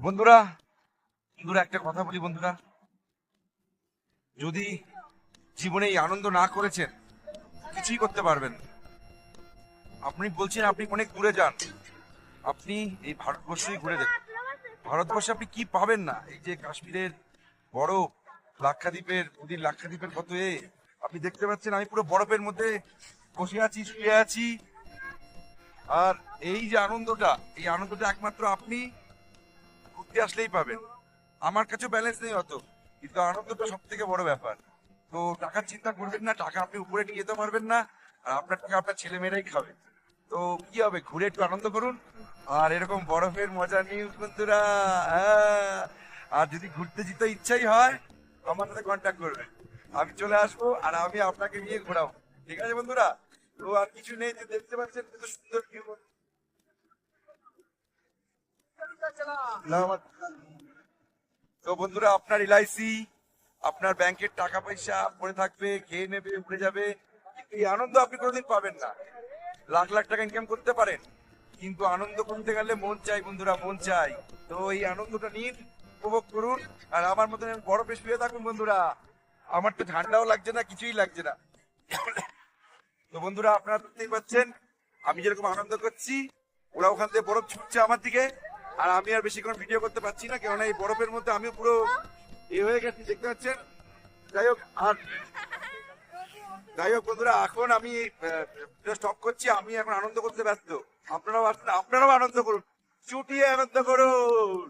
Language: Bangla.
বন্ধুরা বন্ধুরা একটা কথা বলি বন্ধুরা, যদি জীবনে এই আনন্দ না করেছেন কিছুই করতে পারবেন না। আপনি বলছেন আপনি অনেক দূরে যান, আপনি এই ভারতবর্ষই ঘুরে দেখুন। ভারতবর্ষে আপনি কি পাবেন না? এই যে কাশ্মীরের বরফ, লাক্ষাদ্বীপের নদীর লাক্ষাদ্বীপের কত আপনি দেখতে পাচ্ছেন। আমি পুরো বরফের মধ্যে বসে আছি, শুয়ে আছি। আর এই যে আনন্দটা, এই আনন্দটা একমাত্র আপনি ঘুরতে আসলেই পাবেন। আমার কাছে ব্যালেন্স নেই অত, কিন্তু আনন্দটা সব থেকে বড় ব্যাপার। তো টাকার চিন্তা করবেন না, টাকা আপনি উপরে নিয়ে যেতে পারবেন না, আর আপনার টাকা আপনার ছেলে মেয়েরাই খাবে। তো কি হবে, ঘুরে একটু আনন্দ করুন আর এরকম বরফের মজা নিন বন্ধুরা। হ্যাঁ, আর যদি ঘুরতে যেতে ইচ্ছাই হয় আমার সাথে কন্ট্যাক্ট করবেন, আমি চলে আসবো আর আমি আপনাকে নিয়ে ঘোরাবো। ঠিক আছে বন্ধুরা? তো আর কিছু নেই, যে দেখতে পাচ্ছেন কত সুন্দর ভিউ। তো বন্ধুরা, আপনার এলআইসি, আপনার ব্যাংকের টাকা পয়সা পড়ে থাকবে, খেয়ে নেবে, উড়ে যাবে, কিন্তু এই আনন্দ আপনি কোনোদিন পাবেন না। লাখ লাখ টাকা ইনকাম করতে পারেন, কিন্তু আনন্দ করতে গেলে মন চাই বন্ধুরা, মন চাই। তো এই আনন্দটা নিন, উপভোগ করুন, আর আমার মতন বরফে শুয়ে থাকুন বন্ধুরা। আমার তো ঠান্ডাও লাগছে না, কিছুই লাগছে না। তো বন্ধুরা, আপনারা দেখতেই পাচ্ছেন আমি যেরকম আনন্দ করছি, ওরা ওখান থেকে বরফ ছুটছে আমার দিকে। আর আমি আর বেশিক্ষণ ভিডিও করতে পারছি না, কেননা এই বরফের মধ্যে আমিও পুরো হয়ে গেছি, দেখতে পাচ্ছেন। যাই হোক, আর যাই হোক বন্ধুরা, এখন আমি স্টপ করছি। আমি এখন আনন্দ করতে ব্যস্ত। আপনারাও আসুন, আপনারাও আনন্দ করুন, চুটিয়ে আনন্দ করুন।